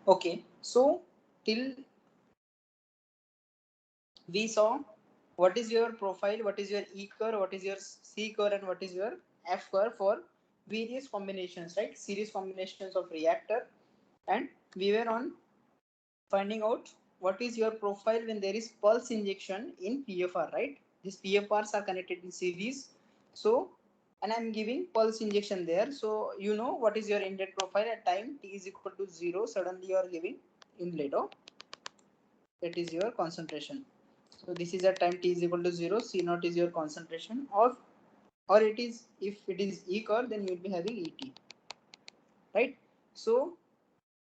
Okay, so till we saw what is your profile, what is your E curve, what is your C curve, and what is your F curve for various combinations, right? Series combinations of reactor, and we were on finding out what is your profile when there is pulse injection in PFR, right? These PFRs are connected in series. So, and I'm giving pulse injection there. So, you know what is your inlet profile at time t is equal to 0. Suddenly, you are giving inlet. Oh, that is your concentration. So, this is at time t is equal to 0. C naught is your concentration, or it is, if it is E curve, then you will be having ET, right? So,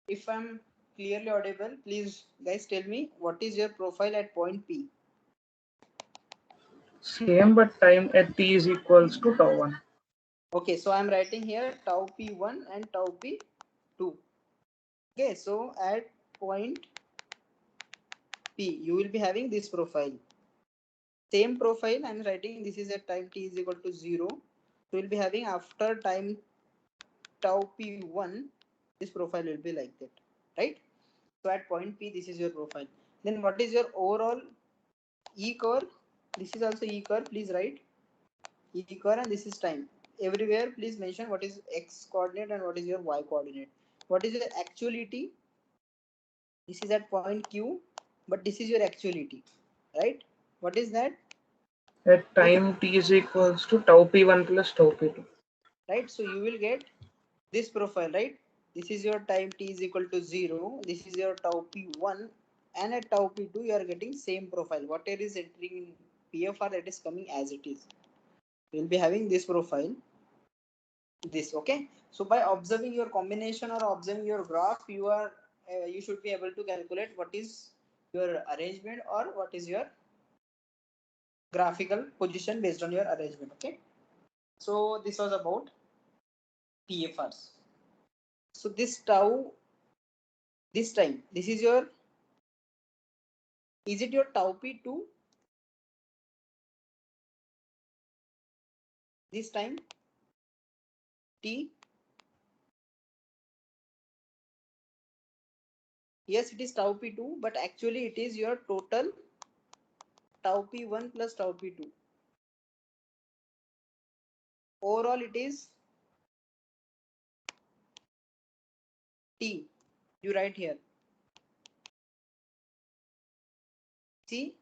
if I'm clearly audible, please guys tell me what is your profile at point P. Same, but time at t is equals to tau 1. Okay, so I'm writing here tau P1 and tau P2. Okay, so at point P, you will be having this profile. Same profile I'm writing, this is at time t is equal to 0. So we'll be having after time tau P1, this profile will be like that, right? So at point P, this is your profile. Then what is your overall E curve? This is also E curve, please write E curve, and this is time. Everywhere, please mention what is X coordinate and what is your Y coordinate. What is your actuality? This is at point Q, but this is your actuality, right? What is that? At time t is equals to tau p1 plus tau p2. Right, so you will get this profile, right? This is your time t is equal to 0. This is your tau p1, and at tau p2 you are getting same profile. Whatever is entering in PFR, that is coming as it is. You will be having this profile, this. Okay, so by observing your combination or observing your graph, you should be able to calculate what is your arrangement or what is your graphical position based on your arrangement. Okay, so this was about PFRs. So this tau, this time, this is your, is it your tau P2 this time T? Yes, it is tau P2, but actually it is your total tau P1 plus tau P2. Overall it is T. You write here. See,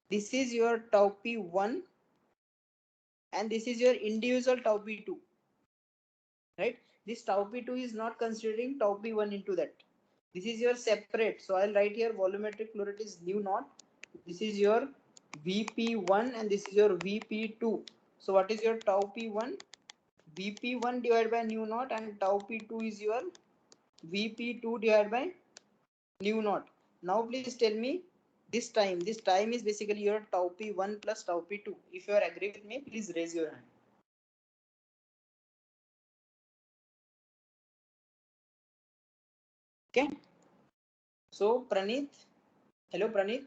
this is your tau P1 and this is your individual tau P2, right? This tau P2 is not considering tau P1 into that. This is your separate. So I'll write here volumetric flow rate is nu naught. This is your VP1 and this is your VP2. So what is your tau P1? VP1 divided by nu naught, and tau P2 is your VP2 divided by nu naught. Now please tell me this time. This time is basically your tau P1 plus tau P2. If you are agree with me, please raise your hand. Okay. So Praneeth, hello Praneeth.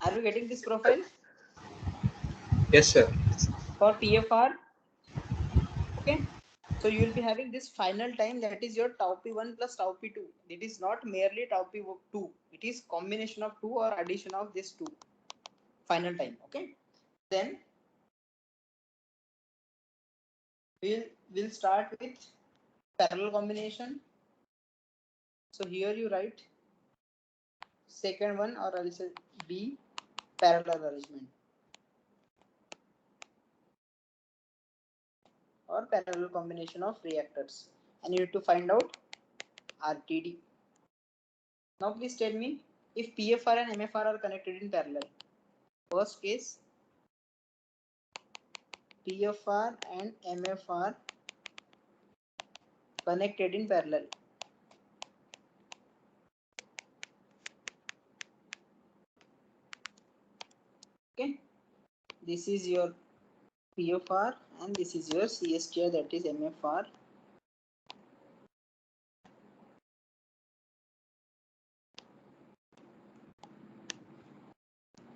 Are you getting this profile? Yes, sir. For PFR. Okay. So you will be having this final time, that is your tau P1 plus tau P2. It is not merely tau P2. It is combination of two or addition of these two. Final time. Okay. Then we'll start with parallel combination. So here you write second one, or I'll say B, parallel arrangement or parallel combination of reactors, and you need to find out RTD. Now please tell me if PFR and MFR are connected in parallel. First case, PFR and MFR connected in parallel. Okay, this is your PFR and this is your CSTR, that is MFR.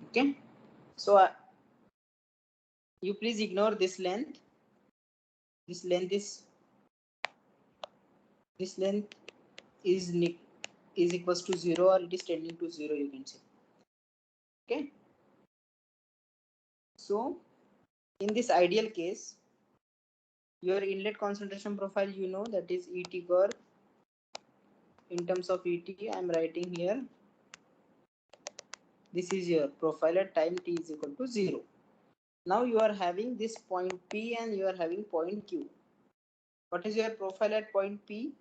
Okay, so you please ignore this length. This length is equals to 0 or it is tending to 0, you can say. Okay, so in this ideal case, your inlet concentration profile, you know, that is ET curve. In terms of ET, I am writing here, this is your profile at time t is equal to 0. Now you are having this point P and you are having point Q. What is your profile at point P,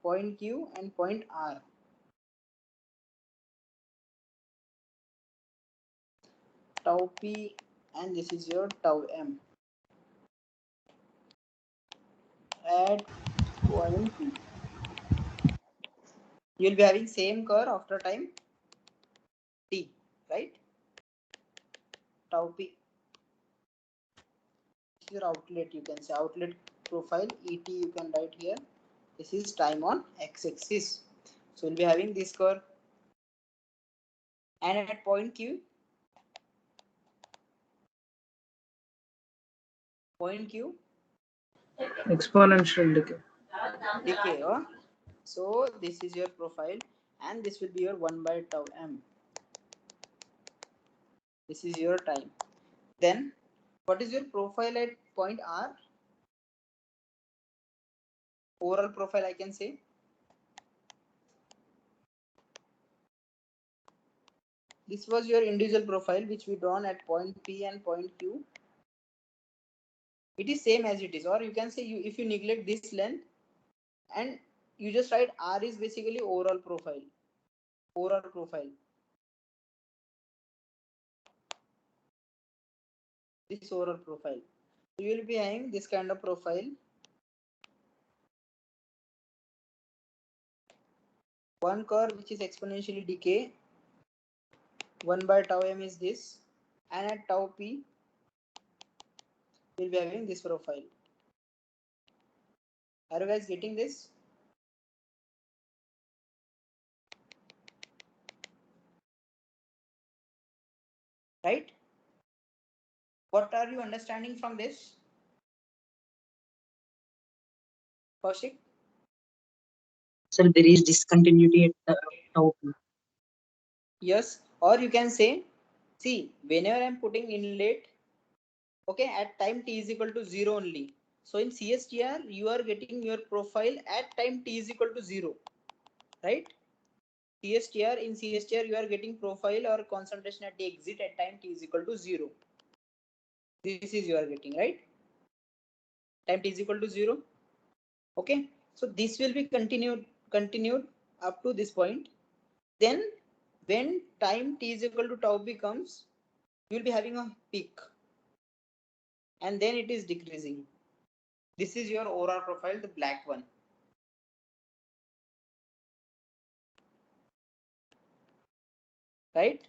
point Q and point R? Tau P and this is your tau M at point P. You will be having same curve after time t, right? Tau P. This is your outlet, you can say outlet profile ET, you can write here. This is time on x-axis. So we'll be having this curve. And at point Q, Exponential decay. decay. Oh? So this is your profile and this will be your 1 by tau M. This is your time. Then what is your profile at point R? Overall profile, I can say. This was your individual profile which we drawn at point P and point Q. It is same as it is, or you can say if you neglect this length and you just write R is basically overall profile. Overall profile. This overall profile. So you will be having this kind of profile. One curve which is exponentially decay. 1 by tau M is this, and at tau P we'll be having this profile. Are you guys getting this? Right? What are you understanding from this? Kaushik? So there is discontinuity at the tau P. Yes, or you can say, see, whenever I'm putting inlet, okay, at time t is equal to 0 only. So in CSTR, you are getting your profile at time t is equal to 0, right? CSTR, in CSTR, you are getting profile or concentration at the exit at time t is equal to 0. This is you are getting, right? Time t is equal to 0. Okay, so this will be continued up to this point. Then when time t is equal to tau becomes, you will be having a peak and then it is decreasing. This is your overall profile, the black one. Right?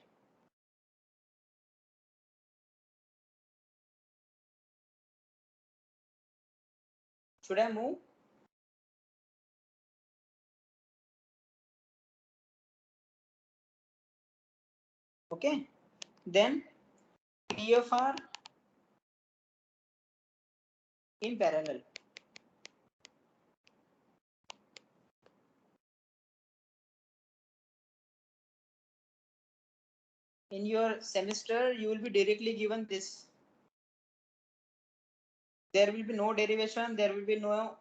Should I move? Okay. Then PFR in parallel. In your semester, you will be directly given this. There will be no derivation. There will be no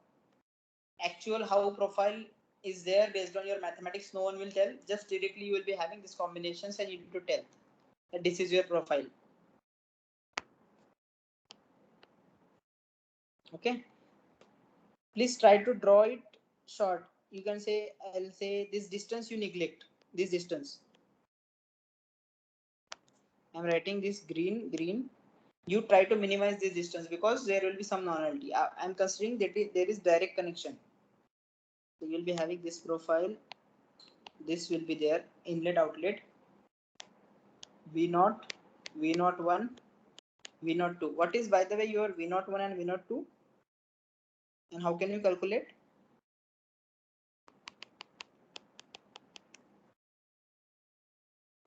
actual how profile is there based on your mathematics. No one will tell. Just directly you will be having these combinations and you need to tell that this is your profile. Okay. Please try to draw it short. You can say, I'll say this distance you neglect. This distance. I'm writing this green. You try to minimize this distance because there will be some nonality. I'm considering that there is direct connection. So you'll be having this profile. This will be there, inlet outlet. V0, V01, V02. What is, by the way, your V01 and V02? And how can you calculate?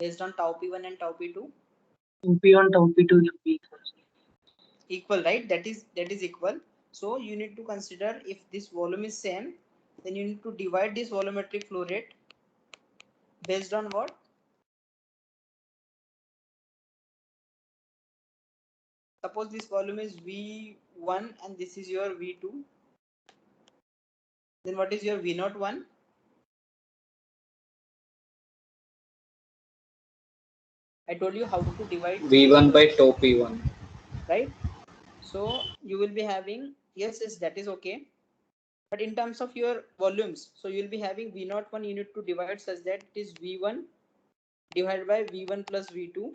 Based on tau P1 and tau P2? P1 tau P2 will be Equal, right? That is equal. So you need to consider if this volume is same, then you need to divide this volumetric flow rate based on what? Suppose this volume is V1 and this is your V2. Then what is your V01? I told you how to divide V1 by tau P1. right? So you will be having, yes, that is okay. But in terms of your volumes, so you will be having V01, you need to divide such that it is V1 divided by V1 plus V2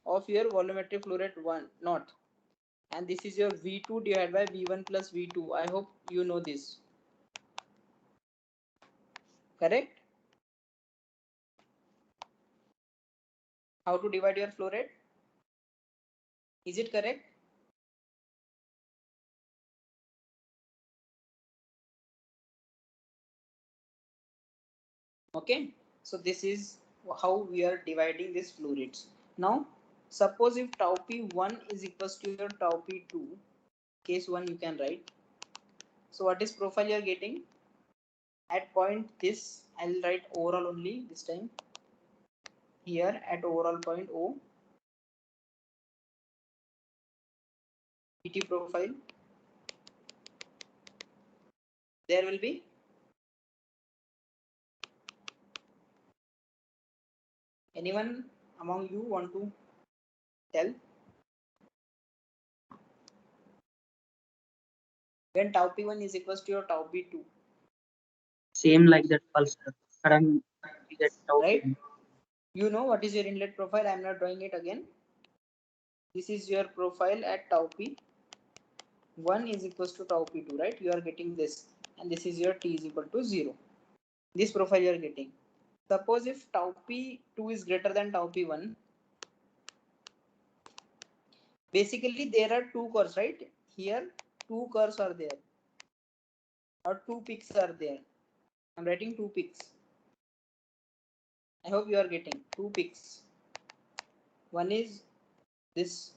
of your volumetric flow rate 1 not. And this is your V2 divided by V1 plus V2. I hope you know this. Correct? How to divide your flow rate? Is it correct? Okay, so this is how we are dividing these flow rates. Now, suppose if tau P1 is equals to your tau P2, case 1 you can write. So what is profile you are getting? At point this, I will write overall only this time. Here at overall point O, PT profile, there will be anyone among you want to tell? When tau P1 is equals to your tau P2, Same like that pulse. Sudden we get tau right? P1. You know what is your inlet profile? I am not drawing it again. This is your profile at tau P1 is equals to tau P2, right? You are getting this, and this is your T is equal to 0. This profile you are getting. Suppose if tau P2 is greater than tau P1, basically there are two curves, right? Here two curves are there, or two peaks are there. I'm writing two peaks. I hope you are getting two peaks. One is this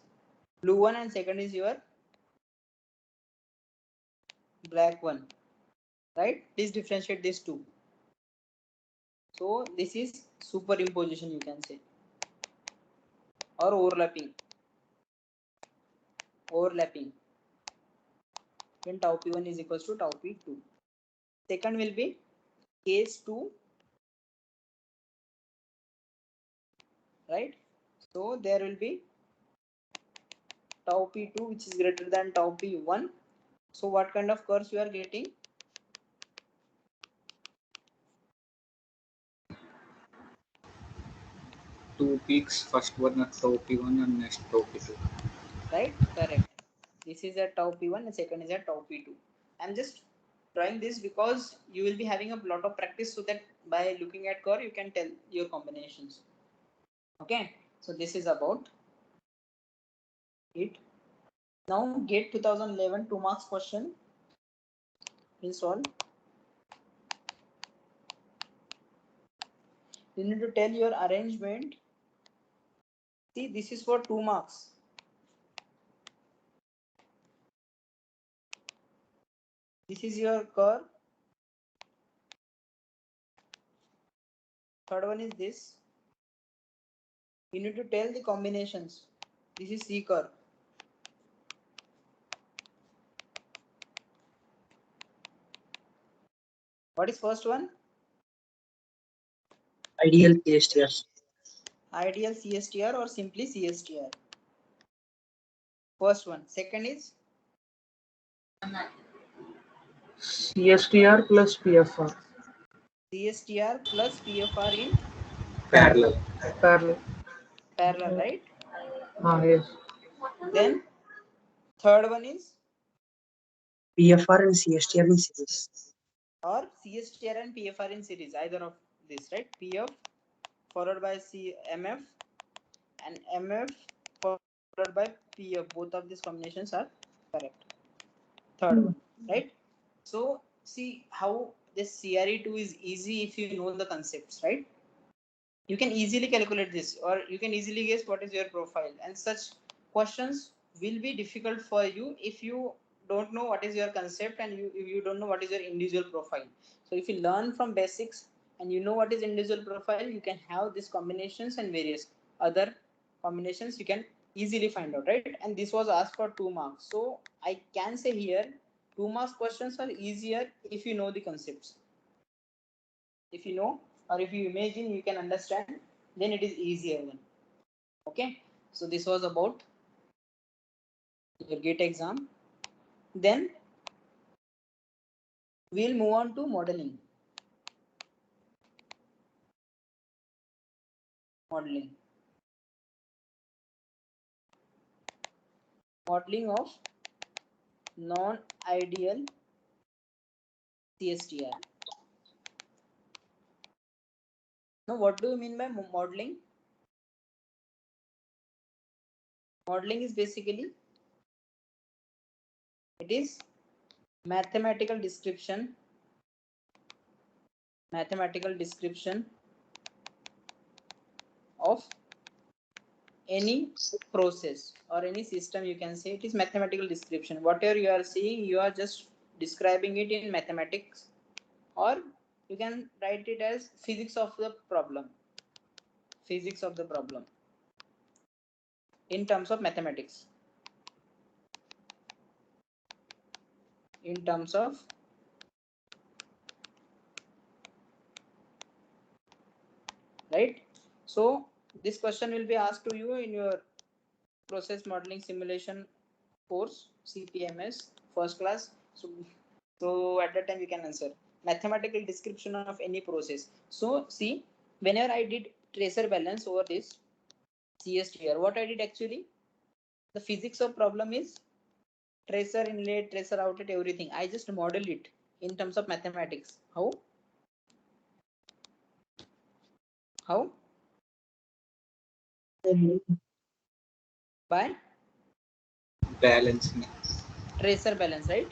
blue one and second is your black one, right? Please differentiate these two. So this is superimposition, you can say, or overlapping. When tau P1 is equals to tau P2. Second will be case 2, right? So there will be tau P2 which is greater than tau P1. So what kind of curves you are getting? Two peaks, first one at tau P1 and next tau P2. Right? Correct. This is at tau P1 and second is at tau P2. I'm just drawing this because you will be having a lot of practice, so that by looking at curve you can tell your combinations. Okay, so this is about it. Now GATE 2011 2 marks question. We'll solve. You need to tell your arrangement. See, this is for 2 marks. This is your curve. Third one is this. You need to tell the combinations. This is C curve. What is first one? Ideal CSTR. Ideal CSTR or simply CSTR. First one. Second is CSTR plus PFR. CSTR plus PFR in Parallel. Parallel. right? Yes. Then third one is PFR and CSTR in series. or CSTR and PFR in series. Either of this, right? PF followed by MF and MF followed by PF. Both of these combinations are correct. Third one, right? So see how this CRE2 is easy if you know the concepts, right? You can easily calculate this, or you can easily guess what is your profile, and such questions will be difficult for you if you don't know what is your concept, and you don't know what is your individual profile. So if you learn from basics and you know what is individual profile, you can have these combinations and various other combinations you can easily find out, right? And this was asked for 2 marks. So I can say here 2 marks questions are easier if you know the concepts. If you know, or if you imagine, you can understand, then it is easier one. Okay, so this was about your GATE exam. Then we'll move on to modeling. Modeling of non-ideal CSTR. Now, what do you mean by modeling? Modeling is basically, it is mathematical description of any process or any system. You can say it is mathematical description. Whatever you are seeing, you are just describing it in mathematics, or you can write it as physics of the problem in terms of mathematics, right? So this question will be asked to you in your process modeling simulation course, CPMS first class. So at that time you can answer mathematical description of any process. So see, whenever I did tracer balance over this CSTR, what I did actually, the physics of problem is tracer inlet, tracer outlet, everything. I just model it in terms of mathematics. How? By Balancing. tracer balance, right?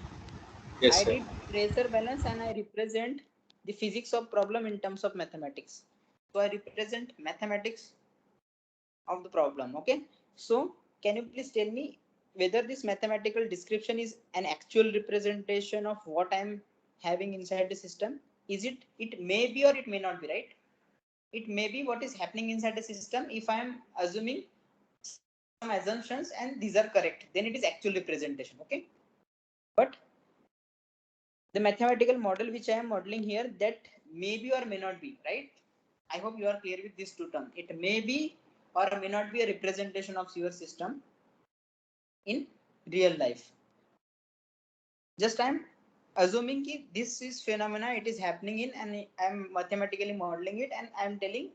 Yes, I sir. did tracer balance and I represent the physics of problem in terms of mathematics. So I represent mathematics of the problem. Okay. So can you please tell me whether this mathematical description is an actual representation of what I'm having inside the system? Is it? It may be or it may not be, right? It may be what is happening inside the system. If I'm assuming some assumptions and these are correct, then it is actual representation. Okay. But the mathematical model which I am modeling here, that may be or may not be, right? I hope you are clear with these two terms. It may be or may not be a representation of your system in real life. Just I am assuming that this is phenomena, it is happening in, and I am mathematically modeling it, and I am telling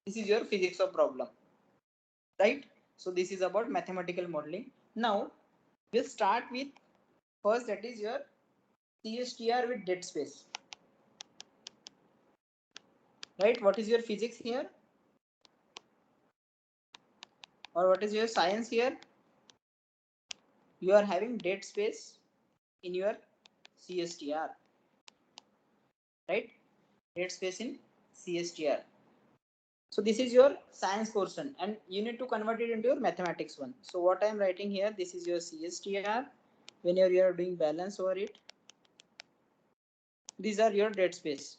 this is your physics of problem, right? So this is about mathematical modeling. Now we'll start with first, that is your CSTR with dead space. Right? What is your physics here? Or what is your science here? You are having dead space in your CSTR. Right? Dead space in CSTR. So this is your science portion, and you need to convert it into your mathematics one. So what I am writing here, this is your CSTR. Whenever you are doing balance over it, these are your dead space.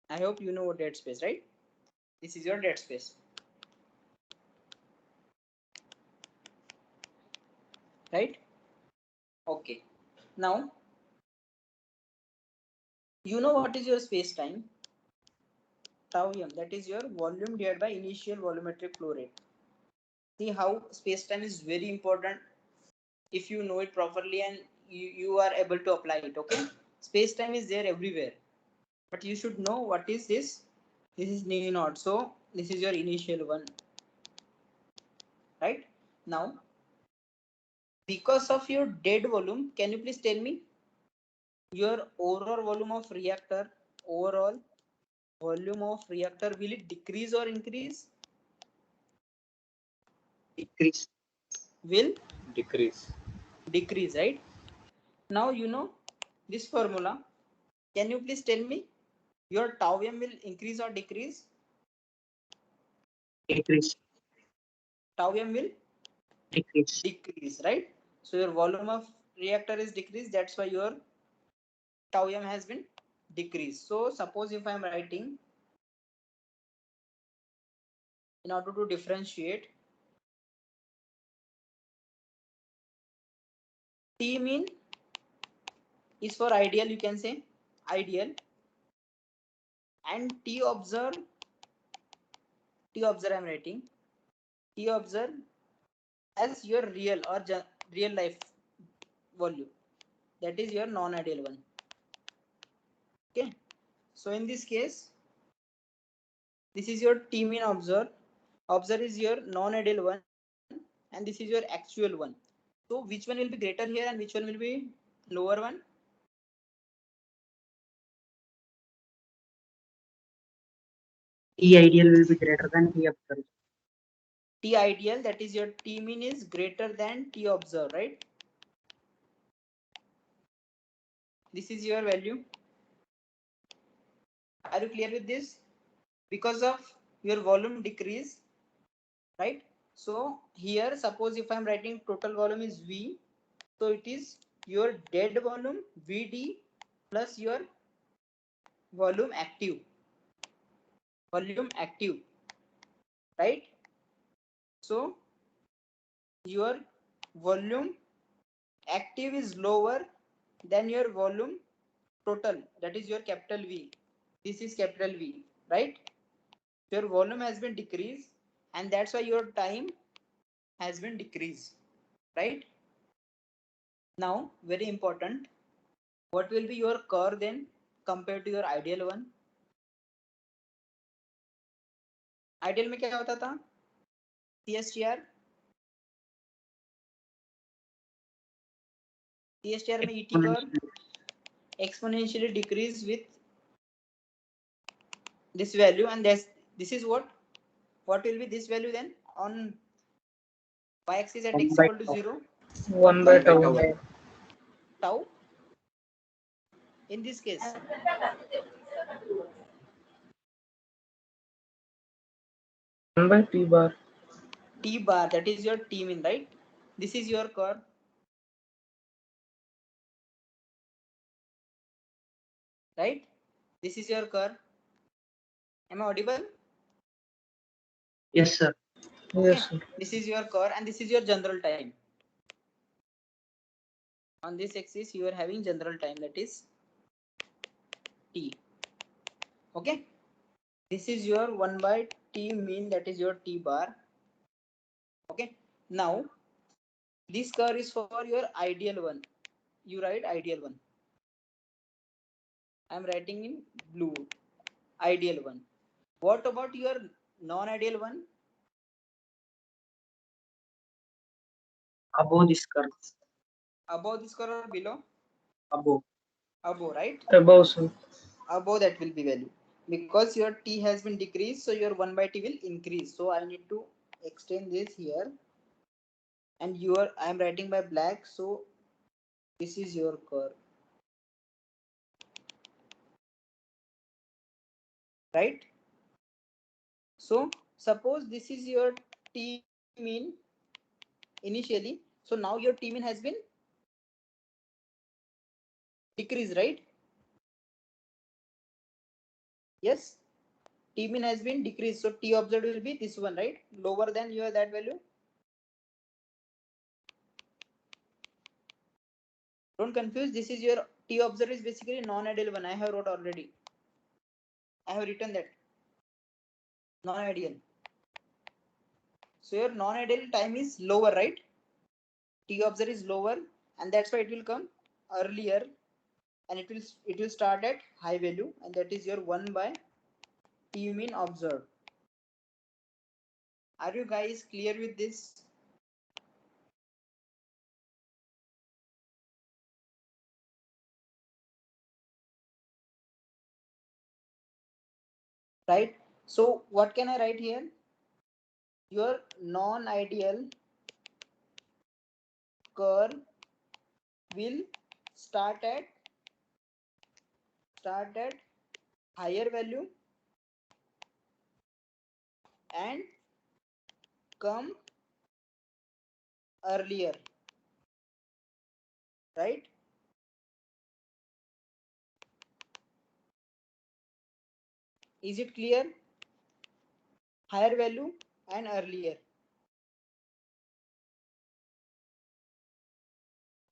I hope you know what dead space, right? This is your dead space. Right? Okay. Now, you know what is your space time? Tau m, that is your volume divided by initial volumetric flow rate. See how space time is very important if you know it properly and you are able to apply it. Okay, space time is there everywhere, but you should know what is this. This is nu naught, so this is your initial one. Right now, because of your dead volume, can you please tell me your overall volume of reactor? Overall volume of reactor, will it decrease or increase? Decrease. Will Decrease. decrease, right? Now you know this formula. Can you please tell me your tau m will increase or decrease? Decrease. Tau m will Decrease. decrease, right? So your volume of reactor is decreased, that's why your tau m has been decreased. So suppose if I am writing, in order to differentiate, T mean is for ideal, you can say ideal, and T observe I'm writing T observe as your real or real life volume, that is your non-ideal one. Okay, so in this case, this is your T mean observe is your non-ideal one, and this is your actual one. So which one will be greater here and which one will be lower one? T ideal will be greater than T observed. T ideal, that is your T mean is greater than T observe, right? This is your value. Are you clear with this? Because of your volume decrease, right? So here, suppose if I'm writing total volume is V, so it is your dead volume Vd plus your volume active, right? So your volume active is lower than your volume total, that is your capital V. This is capital V, right? Your volume has been decreased, and that's why your time has been decreased, right? Now, very important, what will be your curve then compared to your ideal one? Ideal में क्या होता था? CSTR में ET curve exponentially decrease with this value, and this is what will be this value then on y-axis at x equal to 0? 1 by tau. Tau in this case. 1 by T bar. T bar, that is your T mean, right? This is your curve. Right? This is your curve. Am I audible? Yes, sir. Okay. Yes, sir. This is your curve and this is your general time. On this axis, you are having general time, that is T. Okay. This is your 1 by T mean, that is your T bar. Okay. Now, this curve is for your ideal one. You write ideal one. I am writing in blue. Ideal one. What about your non-ideal one? Above this curve. Above this curve or below? Above. Above, right? Above, sir. Above that will be value. Because your T has been decreased, so your 1 by T will increase. So I need to extend this here. And I am writing by black, so this is your curve. Right? So suppose this is your T mean initially. So now your T mean has been decreased, right? Yes. T mean has been decreased. So T observed will be this one, right? Lower than your that value. Don't confuse. This is your T observed is basically non-ideal one. I have wrote already. I have written that. Non-ideal. So your non-ideal time is lower, right? T observed is lower, and that's why it will come earlier, and it will start at high value, and that is your 1 by T mean observed. Are you guys clear with this? Right? So what can I write here? Your non-ideal curve will start at higher value and come earlier. right? Is it clear? Higher value and earlier.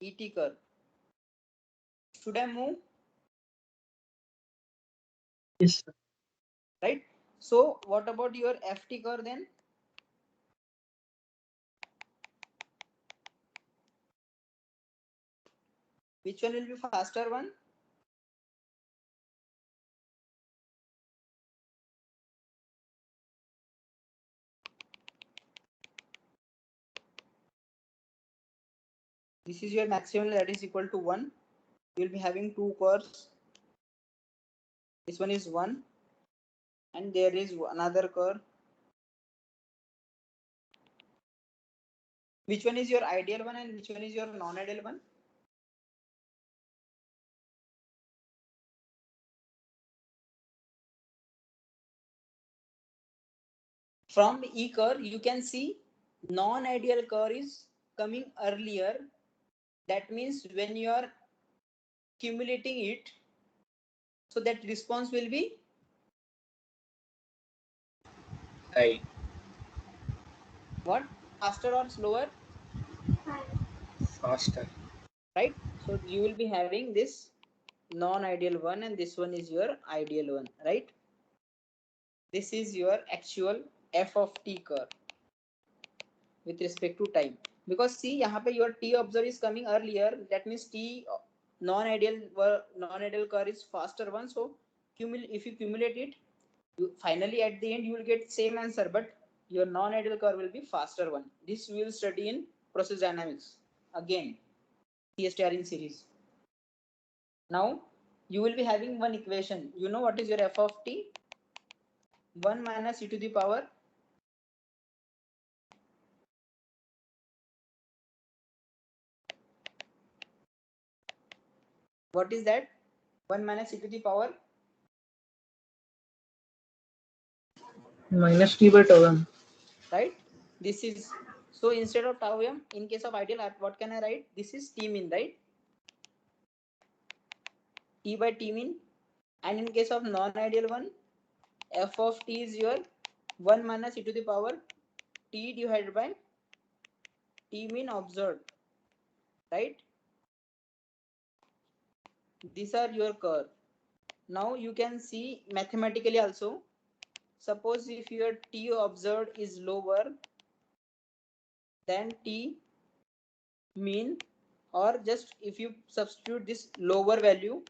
ET curve. Should I move? Yes, sir. Right? So what about your FT curve then? Which one will be faster one? This is your maximum, that is equal to 1. You will be having two curves. This one is 1 and there is another curve. Which one is your ideal one and which one is your non-ideal one? From E curve, you can see non-ideal curve is coming earlier. That means when you are accumulating it, so that response will be High. what? Faster or slower? Faster. Right? So you will be having this non-ideal one and this one is your ideal one, right? This is your actual f of t curve with respect to time. Because see, यहाँ पे your t observed is coming earlier. That means t non-ideal curve is faster one. So if you cumulate it, finally at the end you will get same answer, but your non-ideal curve will be faster one. This we will study in process dynamics again, CSTR series. Now you will be having one equation. You know what is your f of t? 1 minus e to the power what is that? 1 minus e to the power minus t by tau m. right? This is, so instead of tau m, in case of ideal, what can I write? This is t mean, right? T by t mean. And in case of non-ideal one, f of t is your 1 minus e to the power t divided by t mean observed, right? These are your curve. Now you can see mathematically also. Suppose if your t observed is lower than t mean, or just if you substitute this lower value,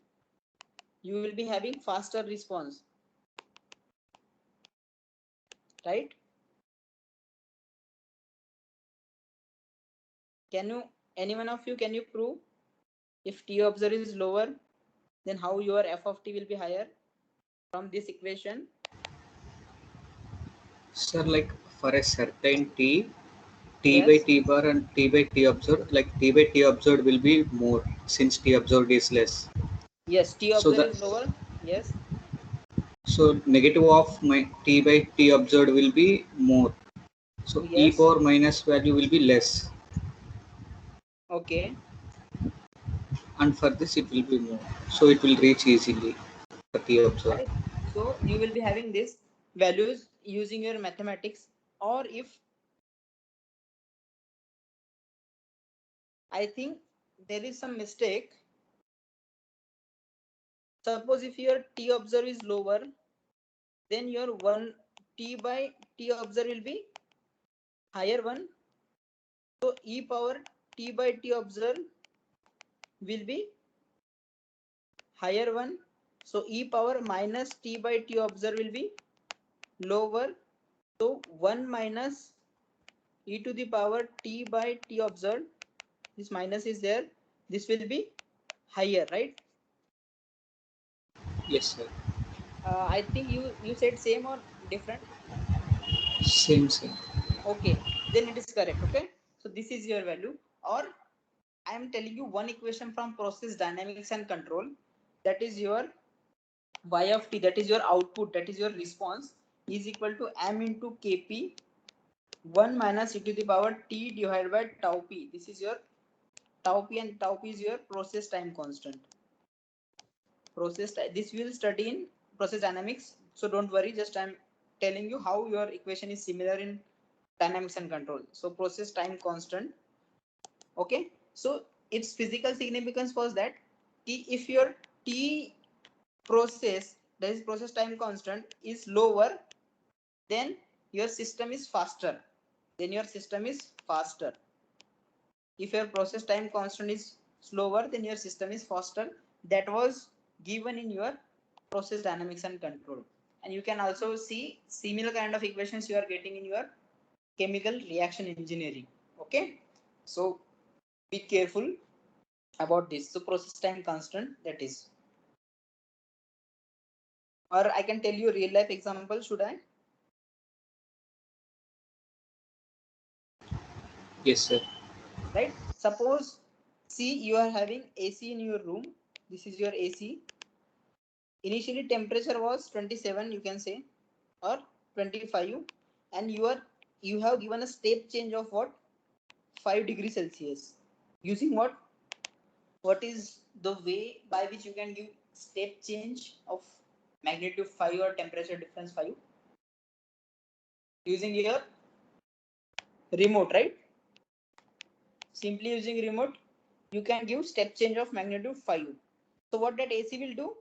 you will be having faster response, right? Can you, any one of you, can you prove if t observed is lower, then how your f of t will be higher from this equation? Sir, like for a certain t, t by Yes, t bar and t by t observed, like t by t observed will be more since t observed is less. yes, t So observed the is lower. Yes, so negative of my t by t observed will be more. So e yes, power minus value will be less, okay. and for this it will be more. So it will reach easily for t observed. Right. So you will be having this values using your mathematics, or if I think there is some mistake. Suppose if your t observed is lower, then your 1 t by t observed will be higher one. So e power t by t observed will be higher one. So e power minus t by t observed will be lower. So 1 minus e to the power t by t observed, this minus is there, this will be higher, right? Yes, sir. I think you said same or different. Same, same. Okay, then it is correct. Okay, so this is your value, or I am telling you one equation from process dynamics and control, that is your y of t, that is your output, that is your response, is equal to m into kp 1 minus e to the power t divided by tau p. This is your tau p, and tau p is your process time constant. This we will study in process dynamics, so don't worry, just I'm telling you how your equation is similar in dynamics and control. So process time constant. Okay, so its physical significance was that if your t process, that is process time constant, is lower, then your system is faster. If your process time constant is slower, then your system is faster. That was given in your process dynamics and control. And you can also see similar kind of equations you are getting in your chemical reaction engineering. Okay, so be careful about this. So process time constant, that is. Or I can tell you real life example, should I? Yes, sir. Right, suppose, see, you are having AC in your room. This is your AC. Initially temperature was 27, you can say, or 25, and you have given a step change of what, 5 degrees Celsius. Using what is the way by which you can give step change of magnitude 5 or temperature difference 5? Using your remote, right? Simply using remote, you can give step change of magnitude 5. So what that AC will do?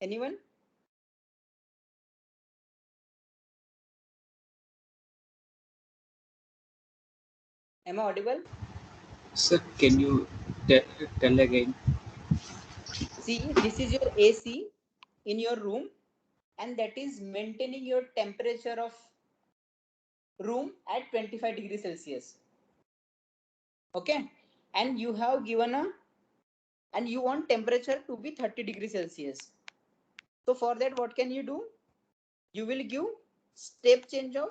Anyone? Am I audible? Sir, can you tell again? See, this is your AC in your room, and that is maintaining your temperature of room at 25 degrees Celsius. Okay, and you have given and you want temperature to be 30 degrees Celsius. So for that, what can you do? You will give step change of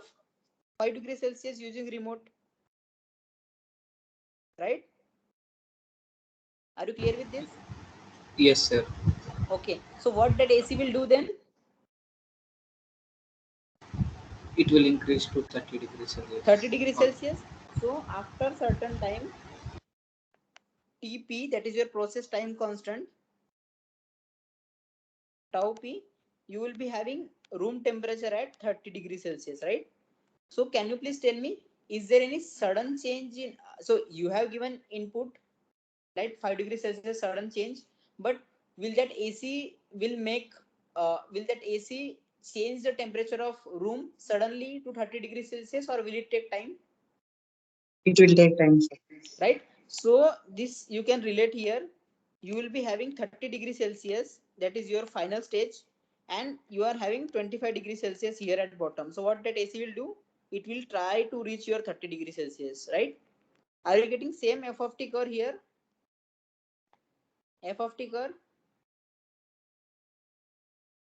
5 degrees Celsius using remote, right? Are you clear with this? Yes, sir. Okay, so what that AC will do then? It will increase to 30 degrees Celsius. 30 degrees Celsius. So after certain time, TP, that is your process time constant, tau P, you will be having room temperature at 30 degrees Celsius, right? So can you please tell me, is there any sudden change in, so you have given input, right, 5 degrees Celsius sudden change, but will that AC will that AC change the temperature of room suddenly to 30 degrees Celsius, or will it take time? It will take time, sir. Right, so this you can relate here. You will be having 30 degrees Celsius, that is your final stage, and you are having 25 degrees Celsius here at bottom. So what that AC will do, it will try to reach your 30 degrees Celsius, right? Are you getting same f of t curve here? F of t curve,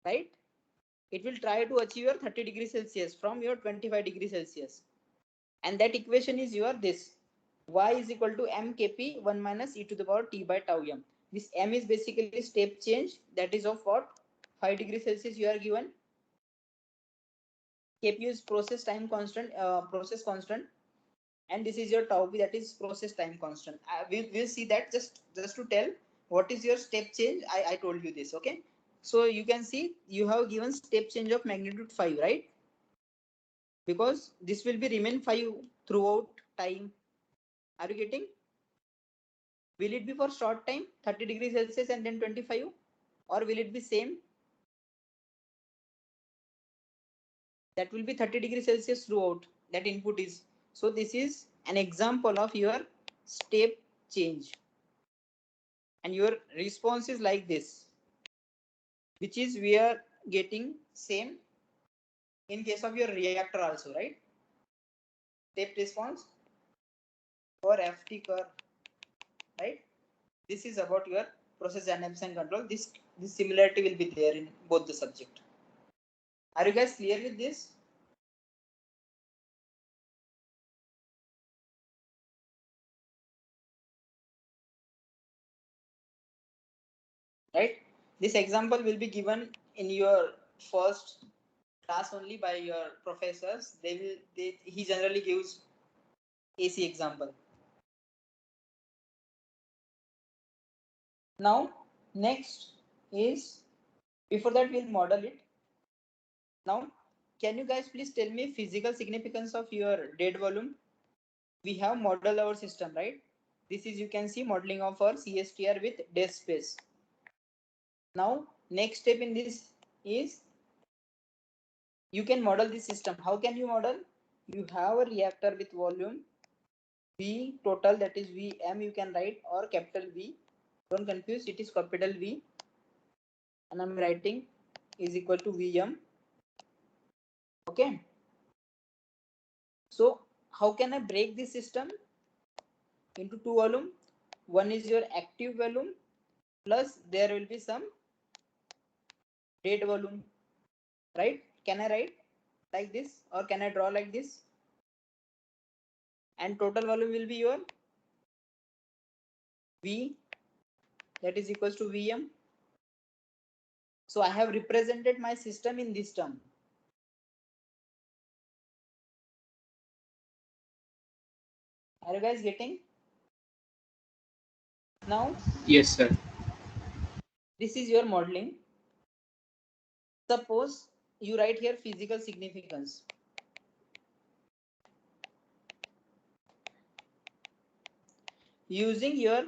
right? It will try to achieve your 30 degrees Celsius from your 25 degrees Celsius, and that equation is your this, y is equal to m kp 1 minus e to the power t by tau m. This m is basically step change, that is of what, 5 degrees Celsius you are given. Kp is process time constant, process constant, and this is your tau p, that is process time constant. We'll see that, just to tell what is your step change. I told you this. Okay, so you can see you have given step change of magnitude 5, right? Because this will be remain 5 throughout time. Are you getting? Will it be for short time, 30 degrees Celsius and then 25, or will it be same? That will be 30 degrees Celsius throughout, that input is. So this is an example of your step change, and your response is like this, which is we are getting same in case of your reactor also, right? Step response for FT curve, right? This is about your process dynamics and control. This similarity will be there in both the subject. Are you guys clear with this? Right, this example will be given in your first class only by your professors. He generally gives AC example. Now next is, before that we'll model it. Now can you guys please tell me physical significance of your dead volume? We have modeled our system, right? This is, you can see, modeling of our CSTR with dead space. Now next step in this is, you can model this system. How can you model? You have a reactor with volume V total, that is Vm, you can write, or capital V. Don't confuse, it is capital V, and I'm writing is equal to Vm. Okay. So how can I break this system into two volume? One is your active volume, plus there will be some dead volume, right? Can I write like this, or can I draw like this? And total volume will be your V, that is equals to Vm. So I have represented my system in this term. Are you guys getting? Now Yes, sir. this is your modeling. Suppose you write here physical significance. Using your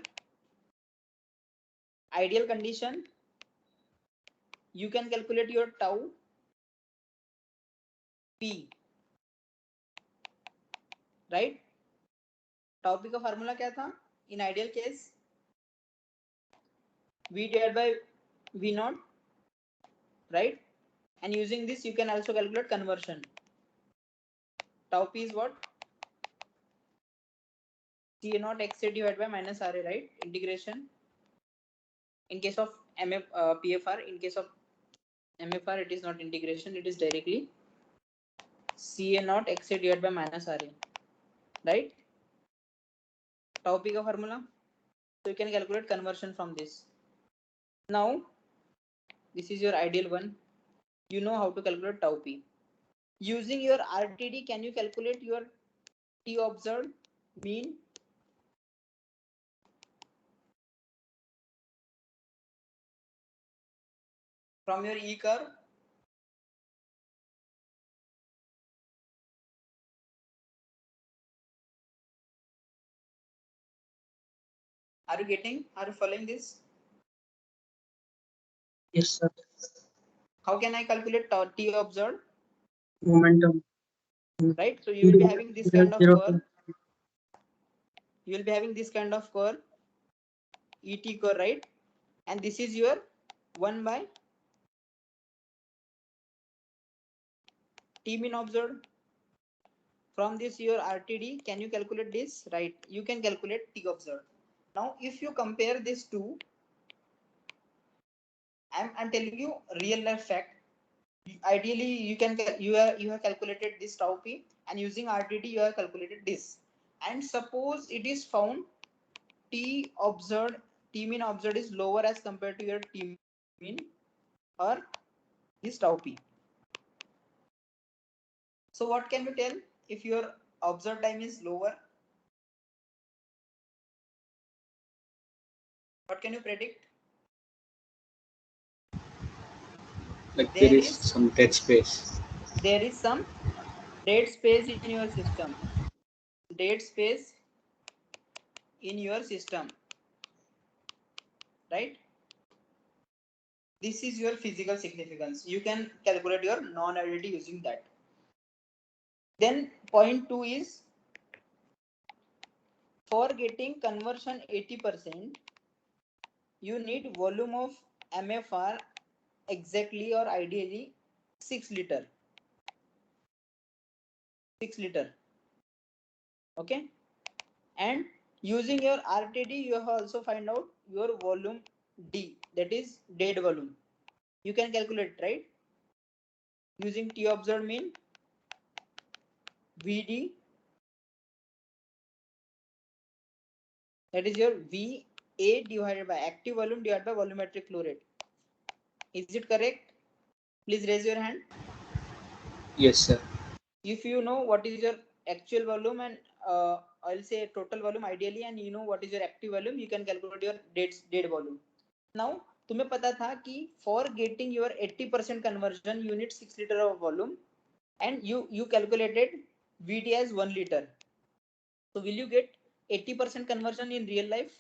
ideal condition, you can calculate your tau P, right? Tau P का formula क्या था? In ideal case, V divided by V naught, right? And using this, you can also calculate conversion. Tau P is what? C naught XA divided by minus RA, right? Integration. In case of PFR, in case of MFR, it is not integration, it is directly CA naught XA divided by minus RA, right? Tau P का formula. So you can calculate conversion from this. Now, this is your ideal one. You know how to calculate tau P. Using your RTD, can you calculate your T observed mean? From your E curve? Are you getting? Are you following this? Yes, sir. How can I calculate T observed? Momentum. Right? So you will be having this kind of Zero curve. You will be having this kind of curve, ET curve, right? And this is your 1 by T mean observed. From this your RTD, can you calculate this? Right? You can calculate T observed. Now, if you compare these two, I'm telling you real life fact. Ideally, you have calculated this tau P, and using RTD you have calculated this. And suppose it is found T observed, T mean observed is lower as compared to your T mean, or this tau P. So what can you tell if your observed time is lower? What can you predict? Like There there is is some dead space. some dead space in your system. Dead space in your system, right? This is your physical significance. You can calculate your non-identity using that. Then point 2 is, for getting conversion 80%, you need volume of MFR exactly, or ideally 6 liter. 6 liter. Okay. And using your RTD, you have also find out your volume D, that is dead volume. You can calculate, right? Using T observed mean VD, that is your VA divided by active volume divided by volumetric flow rate. Is it correct? Please raise your hand. Yes, sir. If you know what is your actual volume and I'll say total volume ideally, and you know what is your active volume, you can calculate your dead volume. Now तुम्हें पता था कि for getting your 80% conversion you need 6 liter of volume, and you calculated VD as 1 liter. So will you get 80% conversion in real life?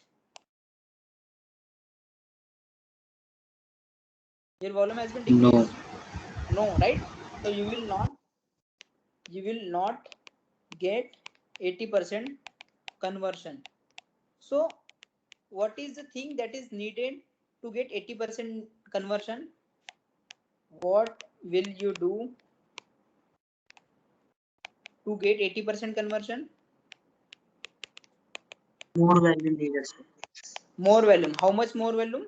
Your volume has been No. decreased. No, right? So you will not get 80% conversion. So what is the thing that is needed to get 80% conversion? What will you do to get 80% conversion? More value needed, sir. More volume. How much more volume?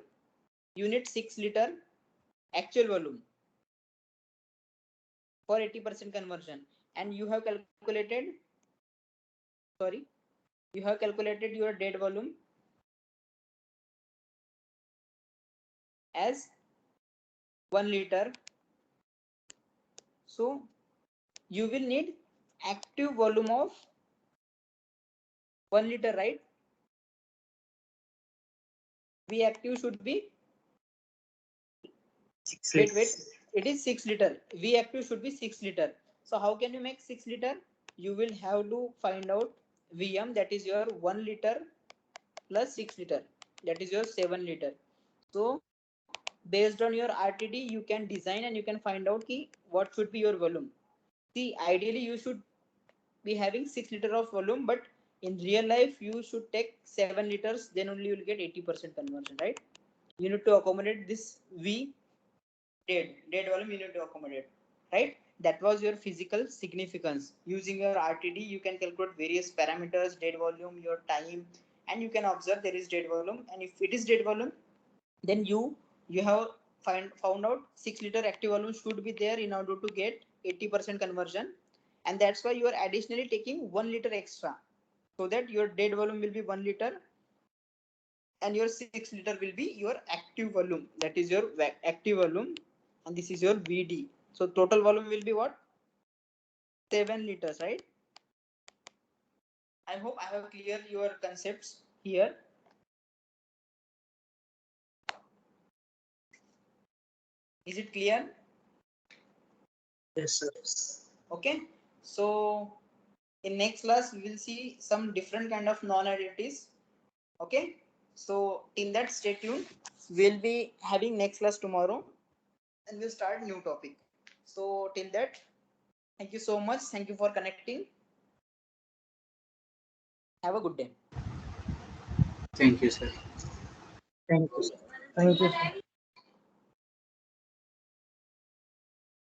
You need 6 liter actual volume for 80% conversion, and you have calculated your dead volume as 1 liter. So you will need active volume of 1 liter, right? V active should be, wait, it is 6 liter. V active should be 6 liter. So how can you make 6 liter? You will have to find out VM, that is your 1 liter plus 6 liter, that is your 7 liter. So based on your RTD you can design and you can find out ki what should be your volume. See, ideally you should be having 6 liter of volume, but in real life you should take 7 liters, then only you will get 80% conversion, right? You need to accommodate this V dead volume, you need to accommodate, right? That was your physical significance. Using your RTD you can calculate various parameters, dead volume, your time, and you can observe there is dead volume, and if it is dead volume, then you have found out 6 liter active volume should be there in order to get 80% conversion, and that's why you are additionally taking 1 liter extra, so that your dead volume will be 1 liter and your 6 liter will be your active volume, that is your active volume, and this is your VD. So total volume will be what? 7 liters, right? I hope I have clear your concepts here. Is it clear? Yes, sir. Okay, so in next class we will see some different kind of non-additives. Okay, so till that stay tuned. We'll be having next class tomorrow and we'll start new topic. So till that, thank you so much. Thank you for connecting. Have a good day. Thank you, sir. Thank you, sir. Thank you, sir.